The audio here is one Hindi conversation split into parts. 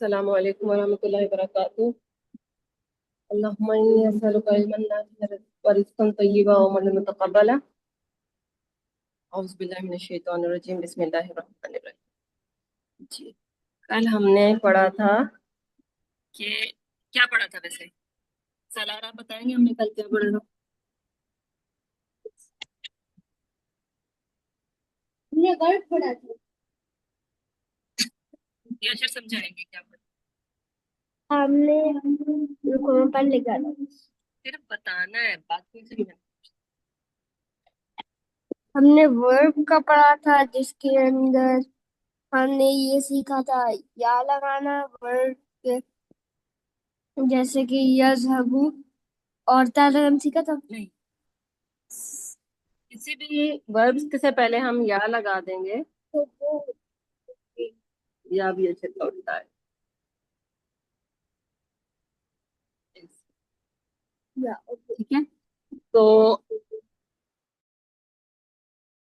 अस्सलामु अलैकुम वरहमतुल्लाहि वबरकातुहू। अल्लाहुम्मा इन्नी अस्अलुका इल्मन नाफ़िअन व रिज़्क़न तय्यिबन व अमलन मुतक़ब्बला। औज़ु बिल्लाहि मिनश शैतानिर रजीम। बिस्मिल्लाहिर रहमानिर रहीम। जी, कल हमने पढ़ा था कि क्या पढ़ा था वैसे? सलार आप बताएंगे हमने कल क्या पढ़ा था? हमने वर्ड पढ़ा था। ये अशर समझाएंगे क्या पढ़ा? हमने रुको मैं पढ़ लेगा था। सिर्फ बताना है, बात कोई सी नहीं। हमने वर्ब का पढ़ा था जिसके अंदर हमने ये सीखा था या लगाना वर्ब के, जैसे कि यज़हबू और ता लगाना सीखा था। नहीं, किसी भी वर्ब्स से पहले हम या लगा देंगे। तो वो या भी अच्छा होता है। या ओके। ठीक है, तो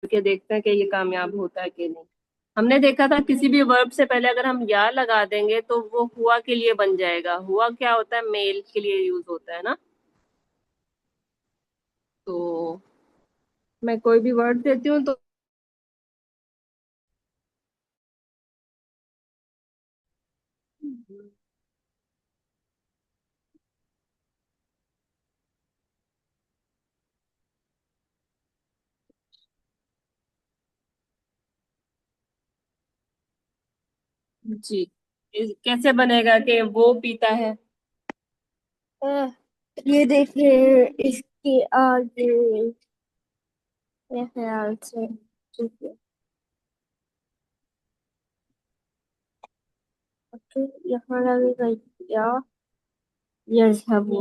के देखते हैं कि ये कामयाब होता है कि नहीं। हमने देखा था किसी भी वर्ब से पहले अगर हम या लगा देंगे तो वो हुआ के लिए बन जाएगा। हुआ क्या होता है? मेल के लिए यूज होता है ना। तो मैं कोई भी वर्ड देती हूँ तो जी, कैसे बनेगा कि वो पीता है? अ, ये देखिए इसके आगे मेरे ख्याल से ठीक है। ओके, यहाँ लगेगा या यज़हबू।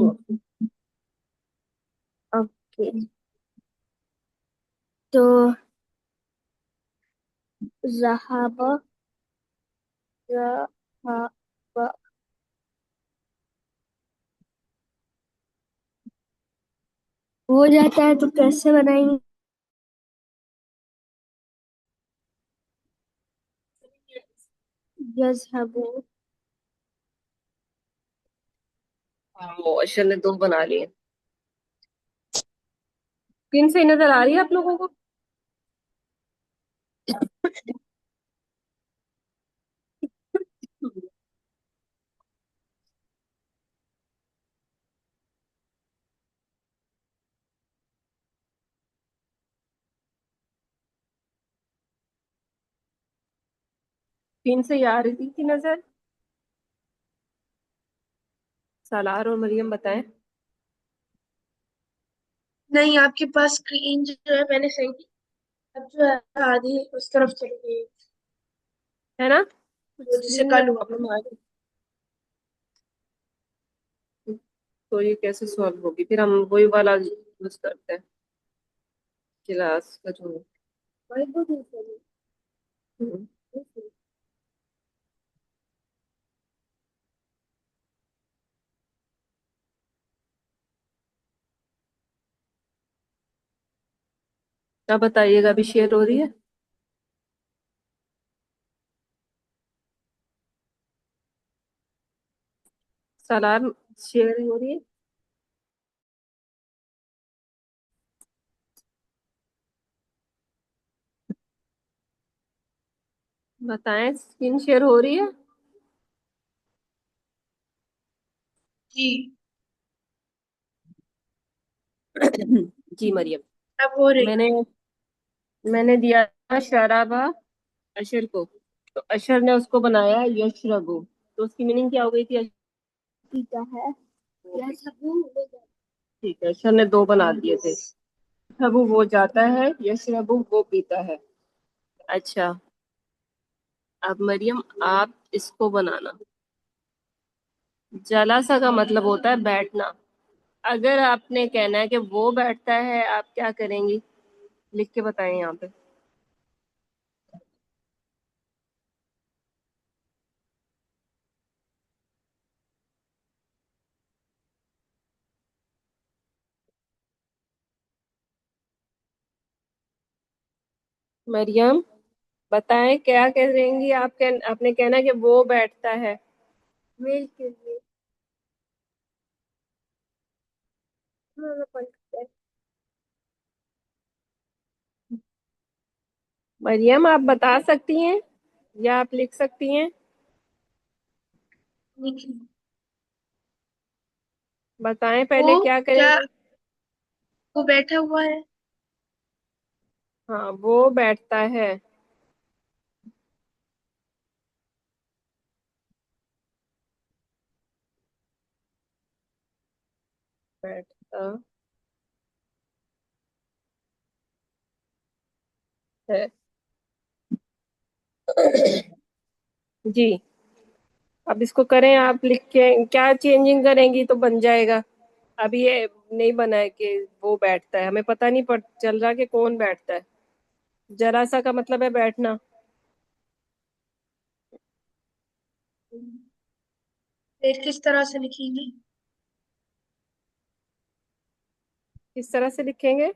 ओके, तो ज़हाबा ज़हाबा हो जाता है तो कैसे बनाएंगे? यज़हबू। हाँ, वो अशर ने दो बना लिए। स्क्रीन सही नजर आ रही है आप लोगों को? 3 से आ रही थी नजर। सालार और मरियम बताएं। नहीं, आपके पास स्क्रीन जो है मैंने सही थी। अब जो है आधी उस तरफ चली गई, है ना, कुछ वो जिससे स्क्रीन में कल हुआ। प्रॉब्लम आ रही है। तो ये कैसे सॉल्व होगी? फिर हम वही वाला यूज करते हैं, क्लास का जो। वही तो दूसरा हम्म, है। क्या बताइएगा, अभी शेयर हो रही है? सालार शेयर हो रही है? बताएं, स्क्रीन शेयर हो रही है? जी, जी मरियम। अब हो रही। मैंने मैंने दिया था शराबा अशर को, तो अशर ने उसको बनाया यशरबु। तो उसकी मीनिंग क्या हो गई थी? पीता है या सबू हो जाता ठीक है, अशर ने दो बना दिए थे। यशरबु वो जाता है, यशरबु वो पीता है। अच्छा, अब मरियम आप इसको बनाना। जलासा का मतलब होता है बैठना। अगर आपने कहना है कि वो बैठता है, आप क्या करेंगी? लिख के बताएं यहाँ पे। मरियम बताएं क्या करेंगी आप? आपने कहना है कि वो बैठता है। मेल के लिए। हाँ, पढ़ सकते हैं। मरियम, आप बता सकती हैं या आप लिख सकती हैं? लिखिए। बताएं वो पहले क्या क्या, करेंगे। वो बैठा हुआ है। हाँ, वो बैठता है। बैठता है। जी। अब इसको करें, आप लिख के क्या चेंजिंग करेंगी तो बन जाएगा। अभी ये नहीं बना है कि वो बैठता है, हमें पता नहीं पड़ चल रहा कि कौन बैठता है। जरा सा का मतलब है बैठना। फिर किस तरह से लिखेंगे? किस तरह से लिखेंगे?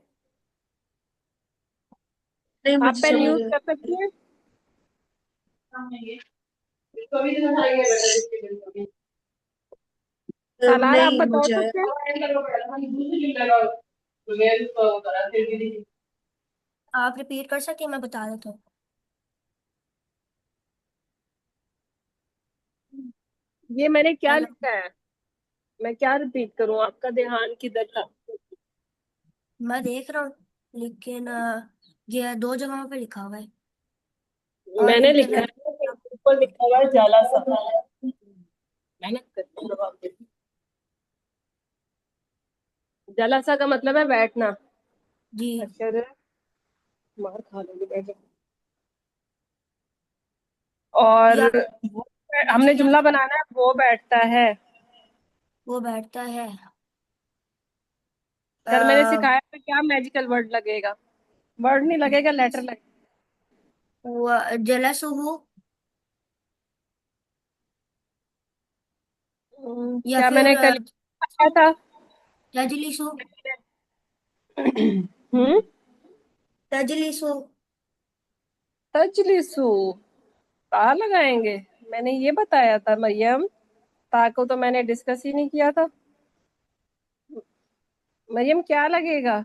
नहीं, आप मुझे पेन समझ यूज है। कर सकती हैं। सालार, आप नहीं, बता मुझे सकते हैं। आप रिपीट कर सकते हैं, मैं बता देता हूँ। ये मैंने क्या हेलो। लिखा है? मैं क्या रिपीट करूं? आपका ध्यान किधर था? मैं देख रहा हूँ, लेकिन ये दो जगहों पे लिखा हुआ है। और मैंने लिखा इंटरनेट। है कि ऊपर लिखा हुआ है जाला सा। मेहनत करती हूँ आप देखिए। जाला सा का मतलब है बैठना। जी। अक्षर मार खा लोगे बैठ जाओ। और या वो, हमने लिखिए या जुमला फिर बनाना है, वो बैठता है। वो बैठता है। सर मैंने आ, सिखाया था क्या मैजिकल वर्ड लगेगा? वर्ड नहीं लगेगा, लेटर लगेगा। जलसहु, या क्या फिर मैंने कल बताया था? तजलिसु। हम्म। तजलिसु। तजलिसु। ता लगाएंगे? मैंने ये बताया था मरियम। ता को तो मैंने डिस्कस ही नहीं किया था। मरियम, क्या लगेगा?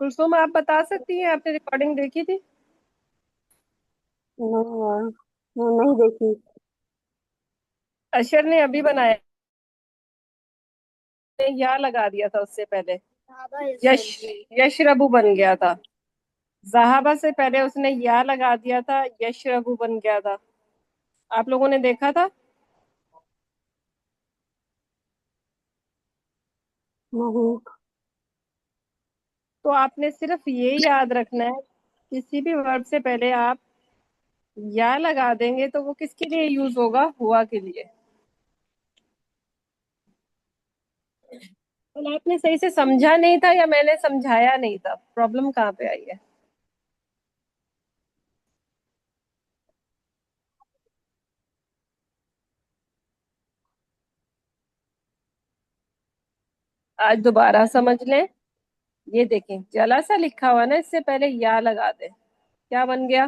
कुलसुम, आप बता सकती हैं, आपने रिकॉर्डिंग देखी थी? नहीं यार, मैं नहीं देखी। अशर ने अभी बनाया। ने या लगा दिया था उससे पहले। यश, यशरबु बन गया था। जहाबा से पहले उसने या लगा दिया था, यशरबु बन गया था। आप लोगों ने देखा था? नहीं। तो आपने सिर्फ ये याद रखना है, किसी भी वर्ब से पहले आप या लगा देंगे तो वो किसके लिए यूज होगा? हुआ के लिए। तो आपने सही से समझा नहीं था या मैंने समझाया नहीं था? प्रॉब्लम कहाँ पे आई है? आज दोबारा समझ लें। ये देखें, जला सा लिखा हुआ ना, इससे पहले या लगा दे। क्या बन गया?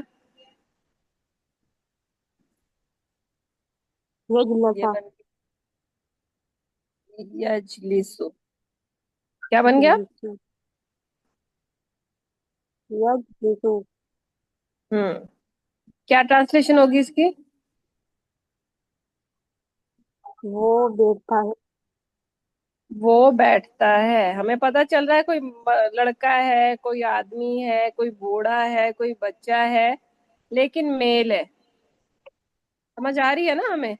ये ये गिल्ला बन गया यजलिसु। क्या बन गया? गिल्ला यज लिसु। हम्म। क्या ट्रांसलेशन होगी इसकी? वो बैठता है। वो बैठता है। हमें पता चल रहा है कोई लड़का है, कोई आदमी है, कोई बूढ़ा है, कोई बच्चा है, लेकिन मेल है। समझ आ रही है ना हमें?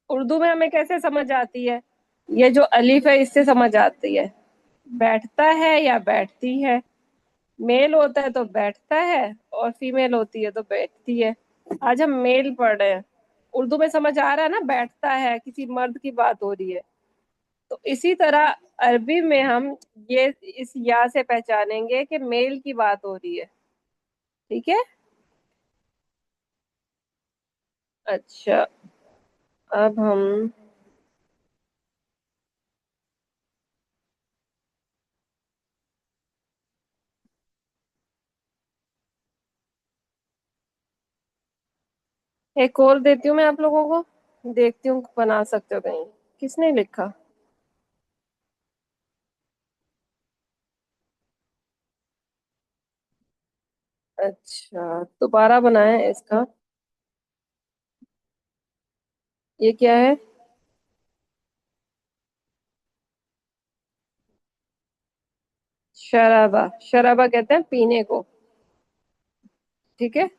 उर्दू में हमें कैसे समझ आती है? ये जो अलीफ है इससे समझ आती है। बैठता है या बैठती है। मेल होता है तो बैठता है, और फीमेल होती है तो बैठती है। आज हम मेल पढ़ रहे हैं। उर्दू में समझ आ रहा है ना, बैठता है, किसी मर्द की बात हो रही है। तो इसी तरह अरबी में हम ये इस या से पहचानेंगे कि मेल की बात हो रही है। ठीक है। अच्छा, अब हम एक और देती हूँ मैं आप लोगों को, देखती हूँ बना सकते हो कहीं। किसने लिखा? अच्छा, दोबारा बनाए इसका। ये क्या है? शराबा। शराबा कहते हैं पीने को। ठीक है।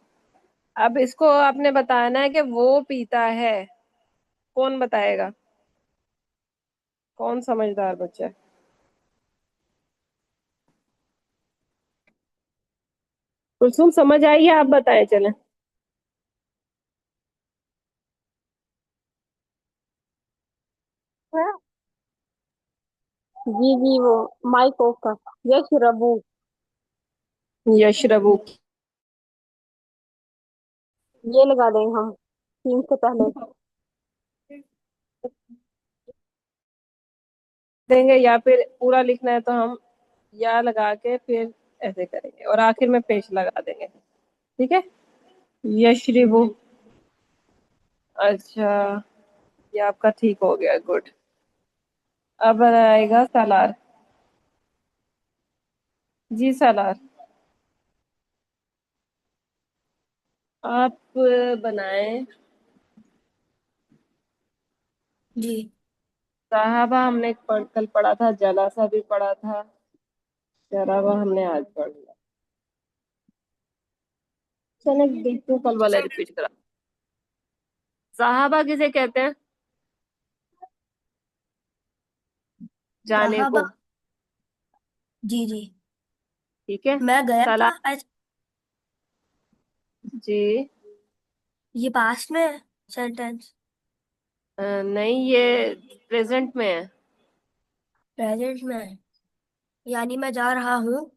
अब इसको आपने बताना है कि वो पीता है। कौन बताएगा? कौन समझदार बच्चा है? कुलसुम समझ आई है? आप बताएं चले। जी जी, वो माइक ऑफ कर। यश रबू। यशरबू। ये लगा देंगे हम सीन से पहले। देंगे या फिर पूरा लिखना है तो हम या लगा के फिर ऐसे करेंगे और आखिर में पेश लगा देंगे। ठीक है। यशरिबू। अच्छा, ये आपका ठीक हो गया, गुड। अब आएगा सालार। जी सालार। आप बनाएं। जी। साहबा हमने कल पढ़ा था, जलासा भी पढ़ा था, शराबा हमने आज पढ़ लिया। चलो देखते हैं, कल वाला रिपीट करा। साहबा किसे कहते हैं? जाने साहबा। को। जी जी। ठीक है। मैं गया था सलार। आज। जी। ये पास्ट में सेंटेंस। नहीं, ये प्रेजेंट में है। प्रेजेंट में। यानी मैं जा रहा हूँ।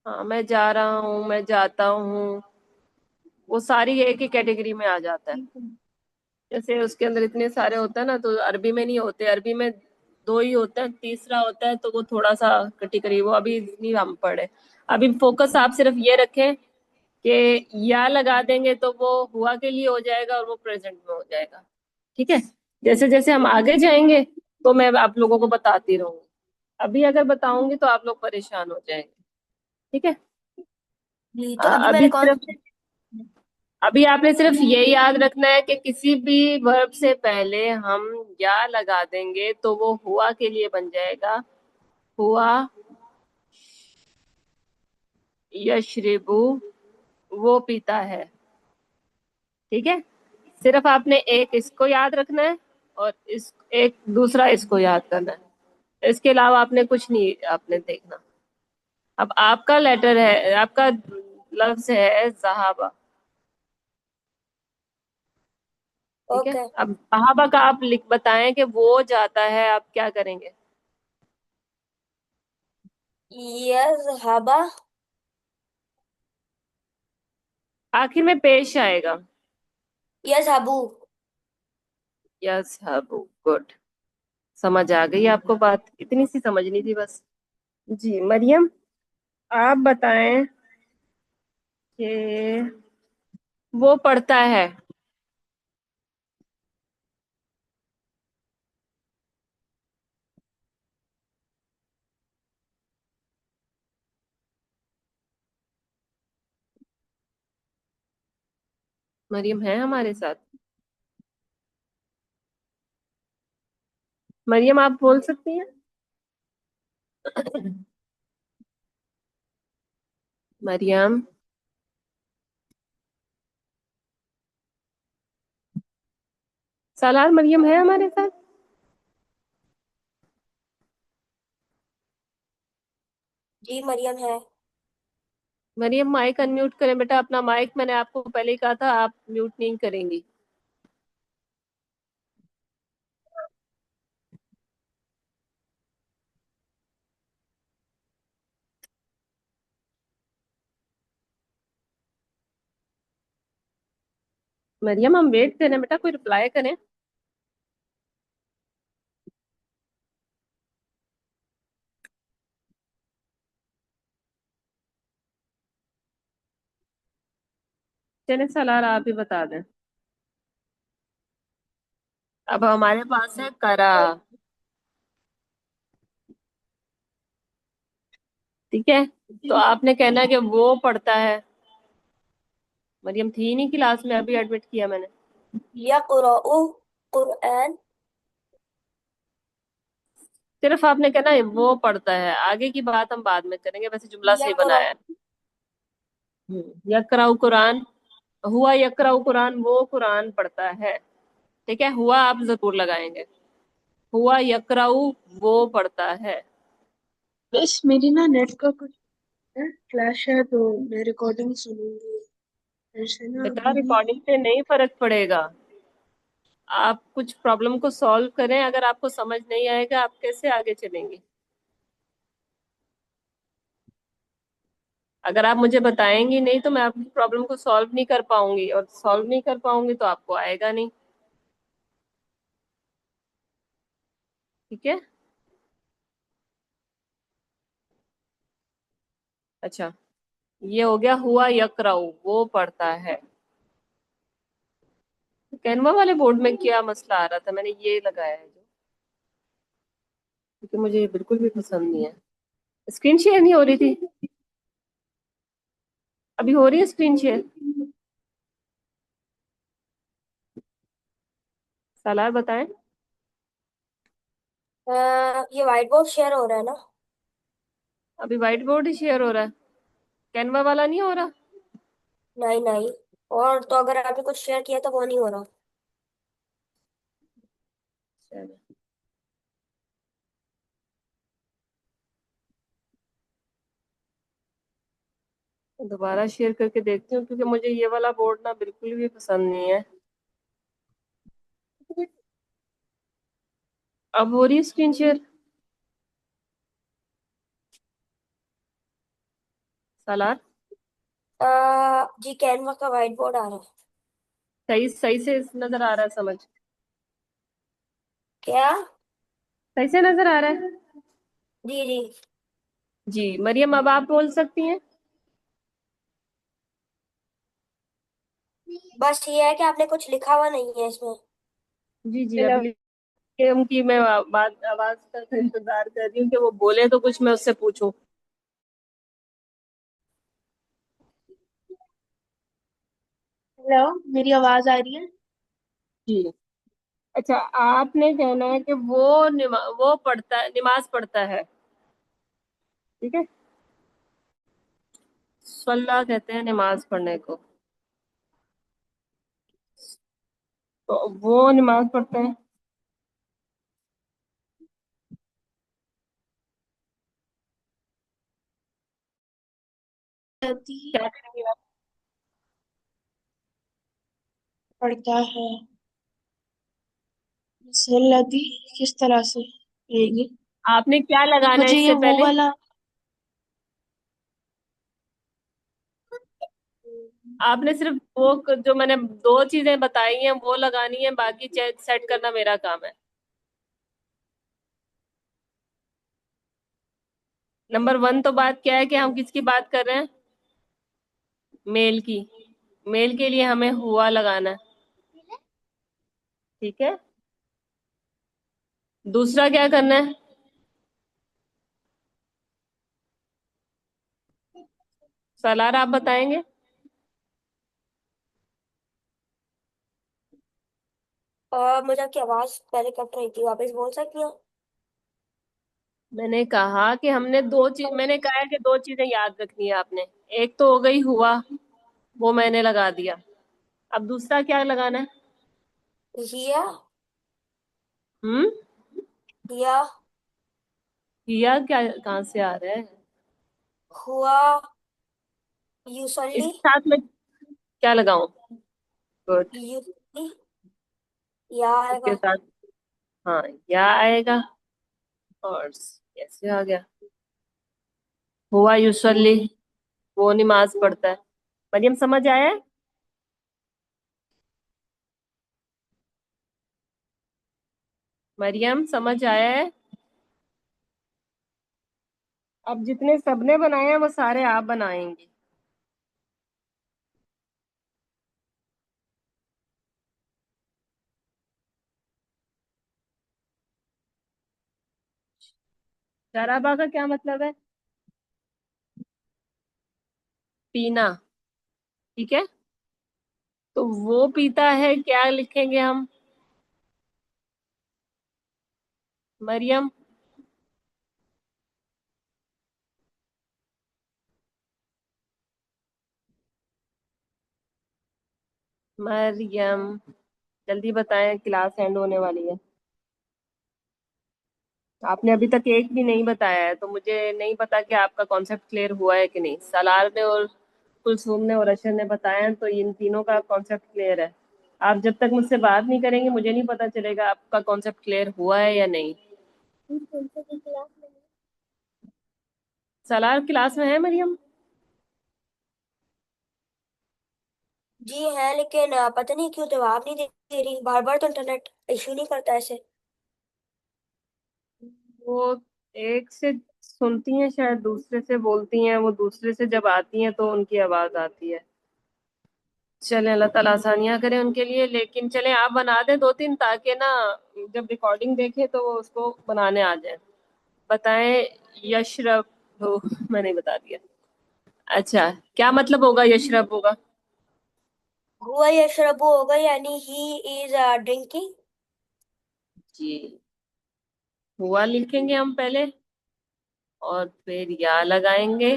हाँ, मैं जा रहा हूँ, मैं जाता हूँ, वो सारी एक ही कैटेगरी में आ जाता है। जैसे उसके अंदर इतने सारे होते हैं ना, तो अरबी में नहीं होते। अरबी में दो ही होते हैं, तीसरा होता है तो वो थोड़ा सा कैटेगरी, वो अभी नहीं हम पढ़े। अभी फोकस आप सिर्फ ये रखें कि या लगा देंगे तो वो हुआ के लिए हो जाएगा और वो प्रेजेंट में हो जाएगा। ठीक है। जैसे जैसे हम आगे जाएंगे तो मैं आप लोगों को बताती रहूंगी। अभी अगर बताऊंगी तो आप लोग परेशान हो जाएंगे। ठीक है। जी, तो अभी मैंने अभी कौन। सिर्फ, अभी आपने सिर्फ ये याद रखना है कि किसी भी वर्ब से पहले हम या लगा देंगे तो वो हुआ के लिए बन जाएगा। हुआ यशरिबू, वो पीता है। ठीक है। सिर्फ आपने एक इसको याद रखना है और इस एक दूसरा इसको याद करना है। इसके अलावा आपने कुछ नहीं आपने देखना। अब आपका लेटर है, आपका लफ्ज है जहाबा। ठीक है। ओके। अब सहाबा का आप लिख बताएं कि वो जाता है, आप क्या करेंगे? यज़हबा। आखिर में पेश आएगा। यज़हबू। यस हबू, गुड। समझ आ गई आपको बात? इतनी सी समझनी थी बस। जी मरियम, आप बताएं कि वो पढ़ता है। मरियम है हमारे साथ? मरियम, आप बोल सकती हैं? मरियम। सालार, मरियम है हमारे साथ? जी मरियम है। मरियम, माइक अनम्यूट करें बेटा अपना माइक। मैंने आपको पहले ही कहा था आप म्यूट नहीं करेंगी। मरियम, हम वेट करें बेटा, कोई रिप्लाई करें। चले सालार, आप ही बता दें। अब हमारे पास है करा। ठीक है, तो आपने कहना है कि वो पढ़ता है। मरियम थी नहीं क्लास में, अभी एडमिट किया मैंने। यक़रअु कुरआन। सिर्फ आपने कहना है वो पढ़ता है, आगे की बात हम बाद में करेंगे, वैसे जुमला सही यक़रअ बनाया है। यकराउ कुरान, हुआ यकराउ कुरान, वो कुरान पढ़ता है। ठीक है, हुआ आप जरूर लगाएंगे। हुआ यकराउ, वो पढ़ता है। बस मेरी ना नेट का कुछ फ्लैश है तो मैं रिकॉर्डिंग सुनूंगी फिर से ना बेटा अभी। रिकॉर्डिंग से नहीं फर्क पड़ेगा, आप कुछ प्रॉब्लम को सॉल्व करें, अगर आपको समझ नहीं आएगा आप कैसे आगे चलेंगे। अगर आप मुझे बताएंगी नहीं तो मैं आपकी प्रॉब्लम को सॉल्व नहीं कर पाऊंगी, और सॉल्व नहीं कर पाऊंगी तो आपको आएगा नहीं। ठीक है। अच्छा, ये हो गया हुआ यकराउ, वो पढ़ता है। कैनवा वाले बोर्ड में क्या मसला आ रहा था, मैंने ये लगाया है जो, क्योंकि मुझे ये बिल्कुल भी पसंद नहीं है। स्क्रीन शेयर नहीं हो रही थी, अभी हो रही है स्क्रीन शेयर। सालार बताएं। ये व्हाइट बोर्ड शेयर हो रहा है ना? अभी व्हाइट बोर्ड ही शेयर हो रहा है, कैनवा वाला नहीं हो रहा। नहीं नहीं। और तो अगर आपने कुछ शेयर किया तो वो नहीं हो रहा। चलो, दोबारा शेयर करके देखती हूँ, क्योंकि मुझे ये वाला बोर्ड ना बिल्कुल भी पसंद नहीं है। अब हो रही है स्क्रीन शेयर। सालार जी कैनवा का व्हाइट बोर्ड आ रहा है। सही सही से नजर आ रहा है, समझ क्या? सही से नजर आ रहा है। जी जी। जी मरियम, अब आप बोल सकती हैं। बस ये है कि आपने कुछ लिखा हुआ नहीं है इसमें। जी जी, हेलो। अभी उनकी मैं बात आवाज का इंतजार कर रही हूँ कि वो बोले तो कुछ मैं उससे पूछूं। हेलो, मेरी आवाज आ रही है? जी। अच्छा, आपने कहना है कि वो पढ़ता है, नमाज पढ़ता है। ठीक है, सल्ला कहते हैं नमाज पढ़ने को, तो वो नमाज पढ़ते हैं। लती क्या करेंगे आप? पढ़ता है। लती किस तरह से रहेगी? आपने क्या लगाना है मुझे ये इससे वो पहले? वाला आपने सिर्फ वो जो मैंने दो चीजें बताई हैं वो लगानी है, बाकी सेट करना मेरा काम है। नंबर वन तो बात क्या है कि हम किसकी बात कर रहे हैं? मेल की। मेल के लिए हमें हुआ लगाना है। ठीक है, दूसरा क्या करना है? सलार आप बताएंगे। और मुझे आपकी आवाज पहले कट रही थी, वापस बोल सकती हो? मैंने कहा कि हमने दो चीज, मैंने कहा है कि दो चीजें याद रखनी है आपने। एक तो हो गई हुआ, वो मैंने लगा दिया। अब दूसरा क्या लगाना है? हिया। हम्म। हिया। किया क्या कहाँ से आ रहा है? हुआ। इसके यूसली। साथ में क्या लगाऊं? गुड। यूसली। या इसके आएगा। साथ, हाँ, या आएगा। और कैसे आ गया? हुआ यूसली, वो नमाज पढ़ता है। मरियम समझ आया है? मरियम समझ आया है? अब जितने सबने बनाए हैं वो सारे आप बनाएंगे। शराबा का क्या मतलब है? पीना। ठीक है, तो वो पीता है, क्या लिखेंगे हम? मरियम। मरियम, जल्दी बताएं, क्लास एंड होने वाली है। आपने अभी तक एक भी नहीं बताया है, तो मुझे नहीं पता कि आपका कॉन्सेप्ट क्लियर हुआ है कि नहीं। सलार ने और कुलसूम ने और अशर ने बताया है, तो इन तीनों का कॉन्सेप्ट क्लियर है। आप जब तक मुझसे बात नहीं करेंगे, मुझे नहीं पता चलेगा आपका कॉन्सेप्ट क्लियर हुआ है या नहीं। सलार क्लास में है मरियम? जी है, लेकिन पता नहीं क्यों जवाब नहीं दे रही। बार बार तो इंटरनेट इशू नहीं करता ऐसे। वो एक से सुनती हैं शायद, दूसरे से बोलती हैं, वो दूसरे से जब आती हैं तो उनकी आवाज आती है। चलें, अल्लाह ताला आसानियां करें उनके लिए। लेकिन चलें, आप बना दें दो तीन, ताकि ना जब रिकॉर्डिंग देखे तो वो उसको बनाने आ जाए। बताएं। यशरब हो, मैंने बता दिया। अच्छा, क्या मतलब होगा यशरब होगा? हुआ यशरबु होगा, यानी ही इज ड्रिंकिंग। जी। हुआ लिखेंगे हम पहले, और फिर या लगाएंगे,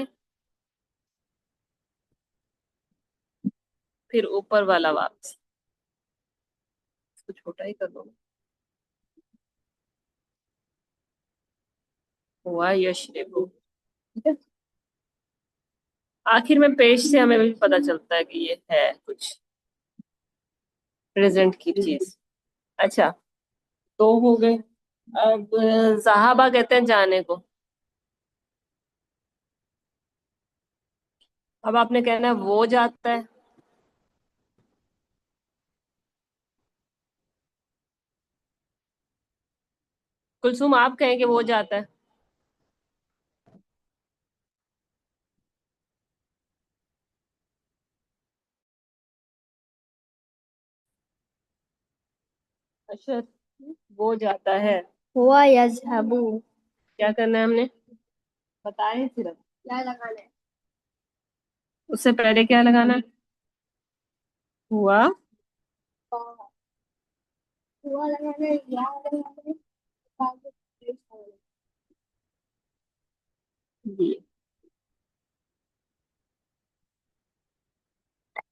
फिर ऊपर वाला वापस। इसको छोटा ही कर दो। हुआ यशरबु। ठीक है, आखिर में पेश से हमें भी पता चलता है कि ये है कुछ प्रेजेंट की चीज। अच्छा, दो हो गए। अब साहबा कहते हैं जाने को। अब आपने कहना है वो जाता है। कुलसुम, आप कहें कि वो जाता है। अच्छा, वो जाता है। हुआ यजहबु। क्या करना है हमने? बताएं सिर्फ। क्या लगाना है? उससे पहले क्या लगाना है? हुआ। हुआ लगाना है, या लगाना है, बाद में पेश लगाना है। जी,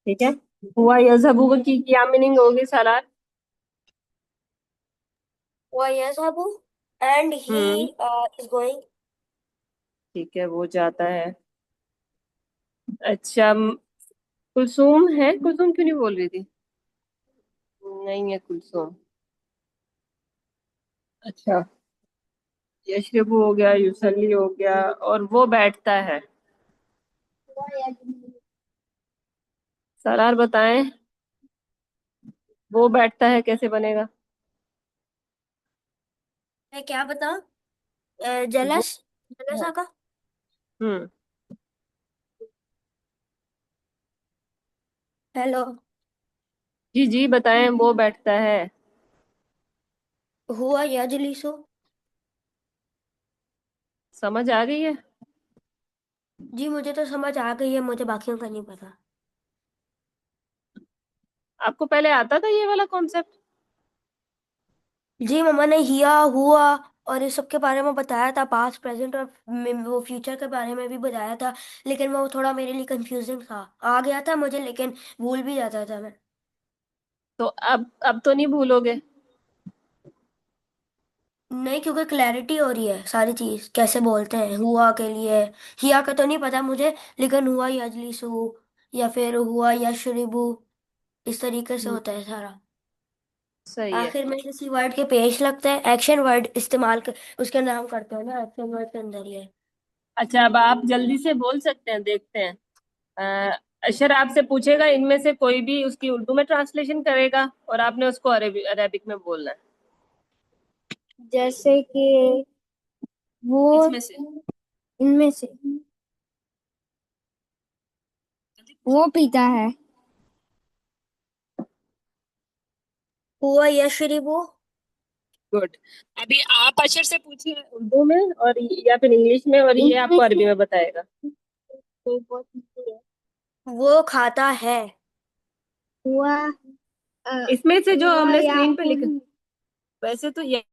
ठीक है। हुआ यजहबू की क्या मीनिंग होगी सालार? हुआ यजहबु and he hmm, is going. ठीक है, वो जाता है। अच्छा, कुलसुम है? कुलसुम क्यों नहीं बोल रही थी? नहीं है कुलसुम। अच्छा, यशरबू हो गया, युसली हो गया, और वो बैठता है। हुआ यजहबु। सालार बताएं, वो बैठता है कैसे बनेगा? मैं क्या बताऊं? वो। जलस। जलस आका। हम्म। हेलो। जी जी, बताएं, वो बैठता है। हुआ यजलिसु। समझ आ गई है? जी मुझे तो समझ आ गई है, मुझे बाकियों का नहीं पता। आपको पहले आता था ये वाला कॉन्सेप्ट? जी मम्मा ने हिया हुआ और इस सब के बारे में बताया था, पास्ट प्रेजेंट और वो फ्यूचर के बारे में भी बताया था। लेकिन वो थोड़ा मेरे लिए कंफ्यूजिंग था, आ गया था मुझे लेकिन भूल भी जाता था मैं। तो अब तो नहीं भूलोगे? नहीं, क्योंकि क्लैरिटी हो रही है सारी चीज कैसे बोलते हैं हुआ के लिए। हिया का तो नहीं पता मुझे, लेकिन हुआ यजलिसु या फिर हुआ यशरिबु, इस तरीके से हम्म, होता है सारा। सही है। आखिर में किसी वर्ड के पेश लगता है, एक्शन वर्ड इस्तेमाल कर, उसका नाम करते हो ना, एक्शन वर्ड के अंदर ही है। अच्छा, अब आप जल्दी से बोल सकते हैं, देखते हैं। अशर आपसे पूछेगा, इनमें से कोई भी उसकी उर्दू में ट्रांसलेशन करेगा, और आपने उसको अरेबिक में बोलना है। जैसे कि वो, इसमें से इनमें से जल्दी वो पूछो। पीता है। हुआ यशरिबु गुड। अभी आप अशर से पूछिए उर्दू में और या फिर इंग्लिश में, और ये आपको अरबी में बताएगा। वो खाता है। हुआ इसमें से जो हुआ हमने या स्क्रीन पे लिखा, वैसे तो ये